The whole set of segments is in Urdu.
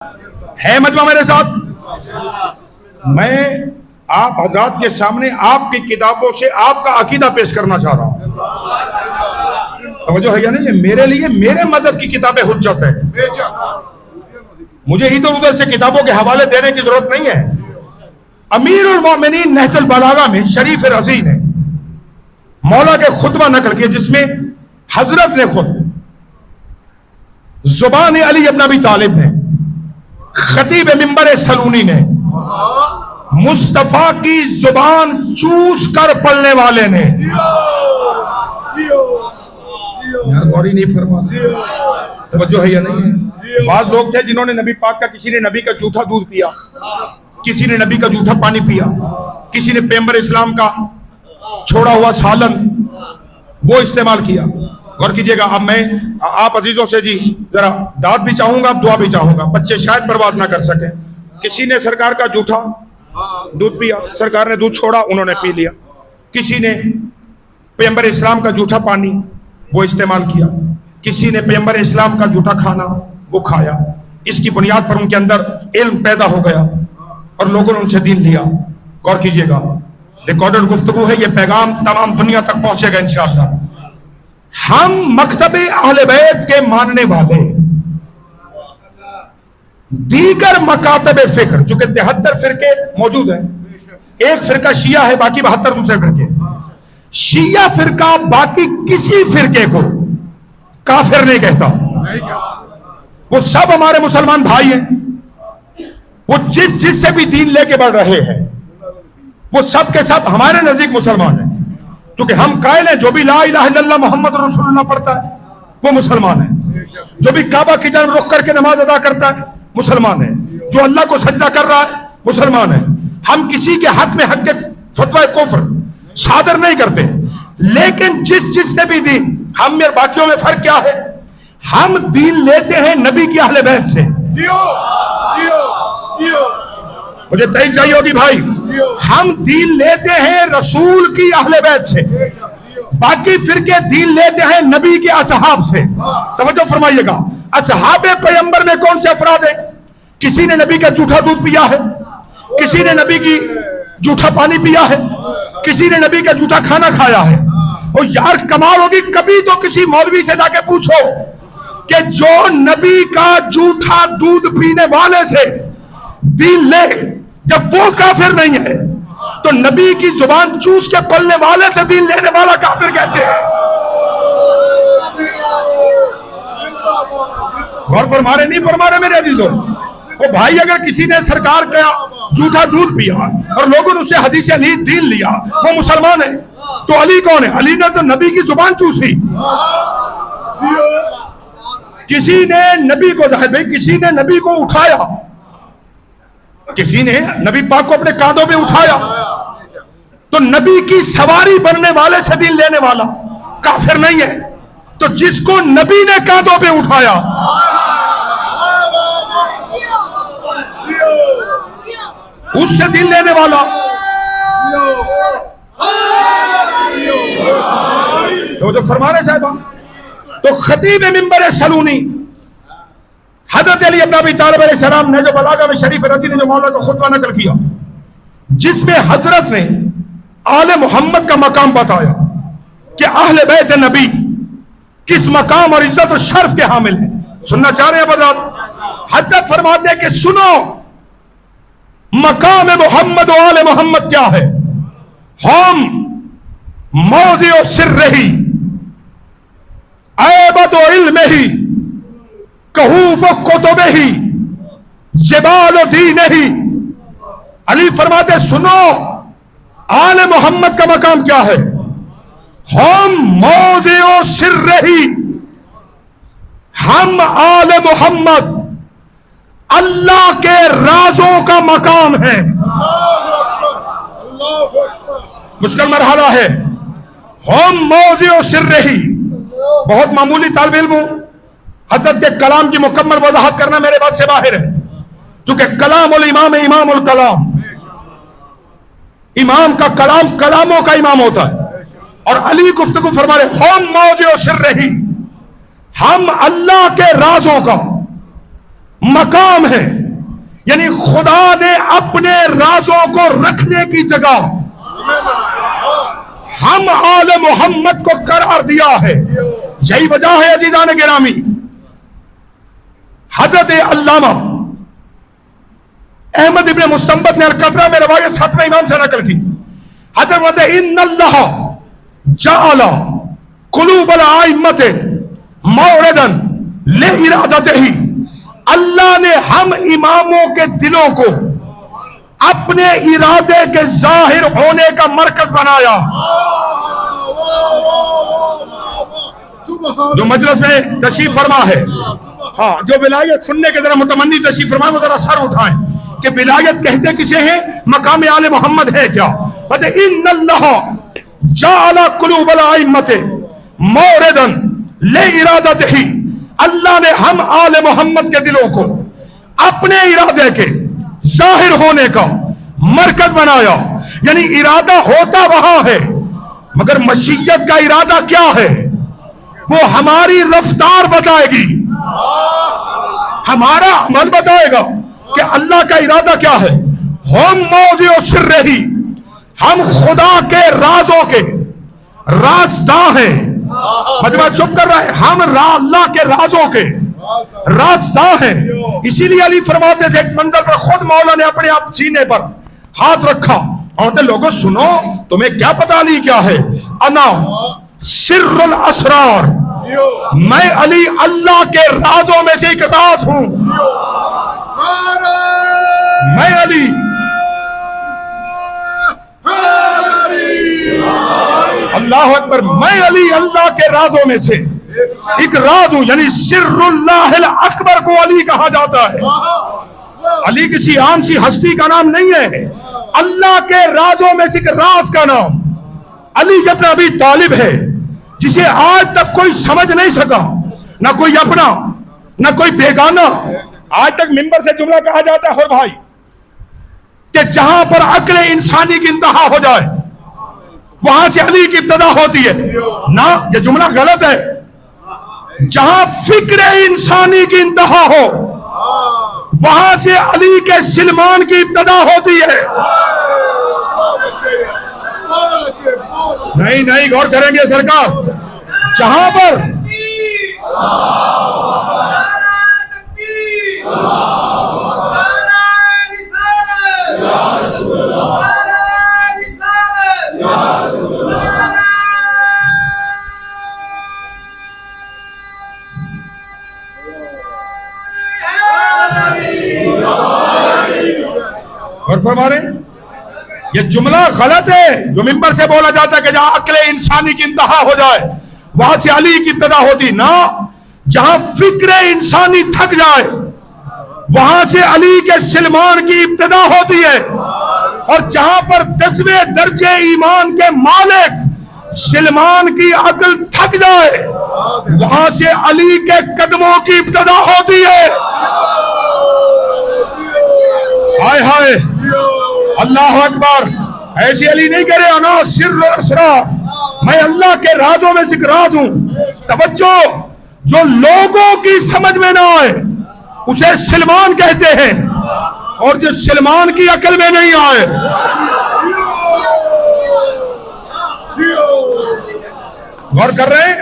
ہے مجمع میرے ساتھ؟ میں آپ حضرات کے سامنے آپ کی کتابوں سے آپ کا عقیدہ پیش کرنا چاہ رہا ہوں. توجہ ہے یا نہیں؟ یہ میرے لیے میرے مذہب کی کتابیں حجت ہے. مجھے ادھر ادھر سے کتابوں کے حوالے دینے کی ضرورت نہیں ہے. امیر المومنین نہج البلاغہ میں شریف رضی نے مولا کے خطبہ نقل کیا جس میں حضرت نے خود زبان علی ابن ابی طالب نے، خطیب منبر سلونی نے، مصطفیٰ کی زبان چوس کر پڑھنے والے نے، غوری نہیں فرما، توجہ ہے یا نہیں ہے؟ بعض لوگ تھے جنہوں نے نبی پاک کا، کسی نے نبی کا جھوٹا دودھ پیا، کسی نے نبی کا جھوٹا پانی پیا، کسی نے پیغمبر اسلام کا چھوڑا ہوا سالن وہ استعمال کیا. غور کیجئے گا. اب میں آپ عزیزوں سے جی ذرا داد بھی چاہوں گا، دعا بھی چاہوں گا. بچے شاید پرواز نہ کر سکیں. کسی نے سرکار کا جھوٹا دودھ پیا، سرکار نے دودھ چھوڑا، انہوں نے پی لیا. کسی نے پیغمبر اسلام کا جھوٹا پانی وہ استعمال کیا، کسی نے پیغمبر اسلام کا جھوٹا کھانا وہ کھایا. اس کی بنیاد پر ان کے اندر علم پیدا ہو گیا اور لوگوں نے ان سے دین لیا. غور کیجئے گا، ریکارڈڈ گفتگو ہے، یہ پیغام تمام دنیا تک پہنچے گا انشاءاللہ. ہم مکتب اہل بیت کے ماننے والے دیگر مکاتب فکر، جو کہ 73 فرقے موجود ہیں، ایک فرقہ شیعہ ہے، باقی 72 دوسرے فرقے. شیعہ فرقہ باقی کسی فرقے کو کافر نہیں کہتا. وہ سب ہمارے مسلمان بھائی ہیں. وہ جس سے بھی دین لے کے بڑھ رہے ہیں وہ سب کے سب ہمارے نزدیک مسلمان ہیں. کیونکہ ہم قائل ہیں جو بھی لا الہ الا اللہ محمد رسول اللہ پڑھتا ہے وہ مسلمان ہے. جو بھی کعبہ کی جانب رخ کر کے نماز ادا کرتا ہے مسلمان ہے. جو اللہ کو سجدہ کر رہا ہے مسلمان ہے. ہم کسی کے حق میں حق کے فتوی کفر صادر نہیں کرتے. لیکن جس نے بھی دین، ہم میں باقیوں میں فرق کیا ہے؟ ہم دین لیتے ہیں نبی کی اہل بیت سے. مجھے تائید چاہیے ہوگی بھائی. ہم دین لیتے ہیں رسول کی اہل بیت سے. باقی فرقے دین لیتے ہیں نبی کے اصحاب سے. توجہ فرمائیے گا. اصحاب پیغمبر میں کون سے افراد ہیں؟ کسی نے نبی کا جھوٹا دودھ پیا ہے، کسی نے نبی کی جھوٹا پانی پیا ہے، کسی نے نبی کا جھوٹا کھانا کھایا ہے. اور یار کمال ہوگی، کبھی تو کسی مولوی سے جا کے پوچھو کہ جو نبی کا جھوٹا دودھ پینے والے سے دین لے، جب وہ کافر نہیں ہے تو نبی کی زبان چوس کے پلنے والے سے دین لینے والا کافر کہتے ہیں. غور فرما رہے نہیں فرما رہے میرے عزیزوں؟ وہ بھائی اگر کسی نے سرکار کا جھوٹا دودھ پیا اور لوگوں نے اسے حدیث علی دین لیا، وہ مسلمان ہے. تو علی کون ہے؟ علی نے تو نبی کی زبان چوسی. کسی نے نبی کو ظاہر بھائی کسی نے نبی کو اٹھایا، کسی نے نبی پاک کو اپنے کاندھوں پہ اٹھایا، تو نبی کی سواری بننے والے سے دین لینے والا کافر نہیں ہے. تو جس کو نبی نے کاندھوں پہ اٹھایا اس سے دین لینے والا. تو جو فرما رہے صاحبہ، تو خطیب منبر سلونی حضرت علی ابن ابی طالب علیہ السلام نے جو بلاغہ میں شریف رضی نے جو مولا کا خطبہ نقل کیا، جس میں حضرت نے آل محمد کا مقام بتایا کہ اہل بیت نبی کس مقام اور عزت اور شرف کے حامل ہیں. سننا چاہ رہے ہیں حضرت؟ حضرت فرماتے ہیں کہ سنو مقام محمد و آل محمد کیا ہے. ہم موضع سر رہی، عیبت و علم ہی، کہوف و کتب ہی، جبال و دین ہی. علی فرماتے سنو آل محمد کا مقام کیا ہے. ہم موضع و سر رہی، ہم آل محمد اللہ کے رازوں کا مقام ہے. مشکل مرحلہ ہے. ہم موضع و سر رہی، بہت معمولی طالب علم ہوں، حضرت کے کلام کی مکمل وضاحت کرنا میرے بات سے باہر ہے، کیونکہ کلام الامام امام الکلام، امام کا کلام کلاموں کا امام ہوتا ہے. اور علی گفتگو فرما رہے ہم موضع و سر رہی، ہم اللہ کے رازوں کا مقام ہے، یعنی خدا نے اپنے رازوں کو رکھنے کی جگہ ہم آل محمد کو قرار دیا ہے۔ یہی وجہ ہے عزیزان گرامی، حضرت علامہ احمد ابن مستنبط نے القطرہ میں روایت 7ویں امام سے نقل کی، حضرت فرماتے ہیں ان اللہ جعل قلوب الائمۃ موعدا لارادتہ، اللہ نے ہم اماموں کے دلوں کو اپنے ارادے کے ظاہر ہونے کا مرکز بنایا۔ جو مجلس میں تشریف فرما ہے، ہاں جو ولایت سننے کے ذرا متمنی تشریف فرما وہ ذرا سر اٹھائیں کہ ولایت کہتے کسے ہیں، مقام آل محمد ہے کیا؟ ان اللہ جعل قلوب الائمۃ موعدا لارادتہ، اللہ نے ہم آل محمد کے دلوں کو اپنے ارادے کے ظاہر ہونے کا مرکز بنایا، یعنی ارادہ ہوتا وہاں ہے مگر مشیت کا ارادہ کیا ہے وہ ہماری رفتار بتائے گی، ہمارا عمل بتائے گا کہ اللہ کا ارادہ کیا ہے۔ ہم موضع سر رہی، ہم خدا کے رازوں کے رازداں ہیں، مجمع چپ کر رہا ہے، ہم اللہ کے رازوں کے رازداں ہیں۔ اسی لیے علی فرماتے تھے ایک منظر پر خود مولا نے اپنے آپ سینے پر ہاتھ رکھا اور کہتے لوگوں سنو تمہیں کیا پتا علی کیا ہے، انا سر الاسرار، میں علی اللہ کے رازوں میں سے ایک راز ہوں، میں علی اللہ اکبر، میں علی اللہ کے رازوں میں سے ایک راز ہوں، یعنی سر اللہ الاکبر کو علی کہا جاتا ہے۔ علی کسی عام سی ہستی کا نام نہیں ہے، اللہ کے رازوں میں سے ایک راز کا نام علی ابن ابی طالب ہے، جسے آج تک کوئی سمجھ نہیں سکا، نہ کوئی اپنا نہ کوئی بیگانہ۔ آج تک ممبر سے جملہ کہا جاتا ہے اور بھائی کہ جہاں پر عقل انسانی کی انتہا ہو جائے وہاں سے علی کی ابتدا ہوتی ہے، نہ یہ جملہ غلط ہے۔ جہاں فکر انسانی کی انتہا ہو وہاں سے علی کے سلمان کی ابتدا ہوتی ہے۔ نہیں غور کریں گے سرکار، جہاں پر اور فرما رہے ہیں یہ جملہ غلط ہے جو ممبر سے بولا جاتا ہے کہ جہاں عقل انسانی کی انتہا ہو جائے وہاں سے علی کی ابتدا ہوتی، نہ جہاں فکر انسانی تھک جائے وہاں سے علی کے سلمان کی ابتدا ہوتی ہے، اور جہاں پر 10ویں درجے ایمان کے مالک سلمان کی عقل تھک جائے وہاں سے علی کے قدموں کی ابتدا ہوتی ہے۔ ہائے ہائے اللہ اکبر، ایسی علی نہیں کرے انا سر الاسرار، میں اللہ کے رازوں میں سے ایک راز ہوں۔ توجہ، جو لوگوں کی سمجھ میں نہ آئے اسے سلمان کہتے ہیں، اور جو سلمان کی عقل میں نہیں آئے۔ غور کر رہے ہیں؟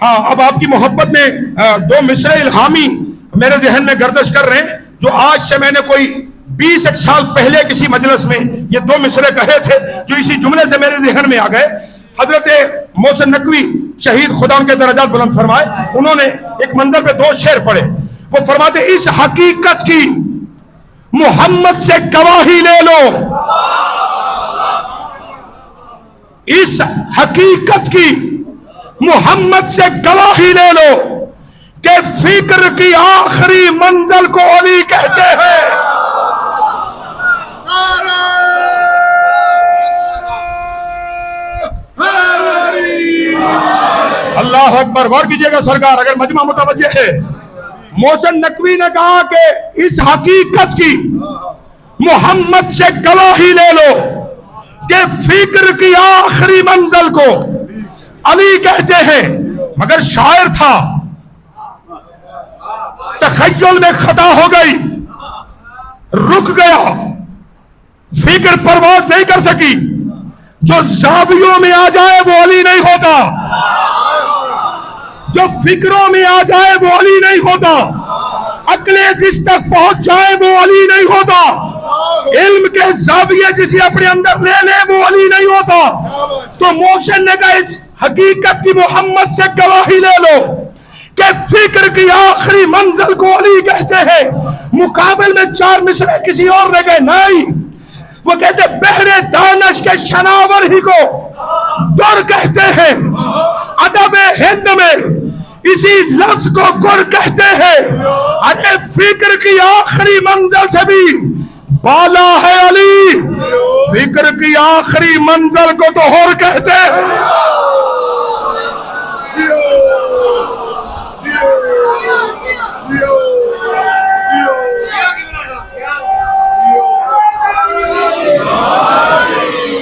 ہاں، اب آپ کی محبت میں 2 مصرع الہامی میرے ذہن میں گردش کر رہے ہیں، جو آج سے میں نے کوئی 20 ایک سال پہلے کسی مجلس میں یہ 2 مصرع کہے تھے، جو اسی جملے سے میرے ذہن میں آ گئے۔ حضرت محسن نقوی شہید، خدا ان کے درجات بلند فرمائے، انہوں نے ایک منظر پہ 2 شعر پڑھے، وہ فرماتے اس حقیقت کی محمد سے گواہی لے لو، اس حقیقت کی محمد سے گواہی لے لو کہ فکر کی آخری منزل کو علی کہتے ہیں۔ اللہ اکبر، غور کیجئے گا سرکار، اگر مجمع متوجہ ہے۔ محسن نقوی نے کہا کہ اس حقیقت کی محمد سے گواہی لے لو کہ فکر کی آخری منزل کو علی کہتے ہیں، مگر شاعر تھا تخیل میں خطا ہو گئی، رک گیا، فکر پرواز نہیں کر سکی. جو زاویوں میں آ جائے وہ علی نہیں ہوتا، جو فکروں میں آ جائے وہ علی نہیں ہوتا، عقلیں جس تک پہنچ جائے وہ علی نہیں ہوتا، علم کے زاویے جسے اپنے اندر لے لے وہ علی نہیں ہوتا. تو محسن نے کہا اس حقیقت کی محمد سے گواہی لے لو کہ فکر کی آخری منزل کو علی کہتے ہیں. مقابل میں 4 مصرے کسی اور نے کہے نہیں، وہ کہتے بحر دانش کے شناور ہی کو در کہتے ہیں. ادب ہند میں اسی لفظ کو گر کہتے ہیں. ارے فکر کی آخری منزل سے بھی بالا ہے علی، فکر کی آخری منزل کو تو ہور کہتے ہیں.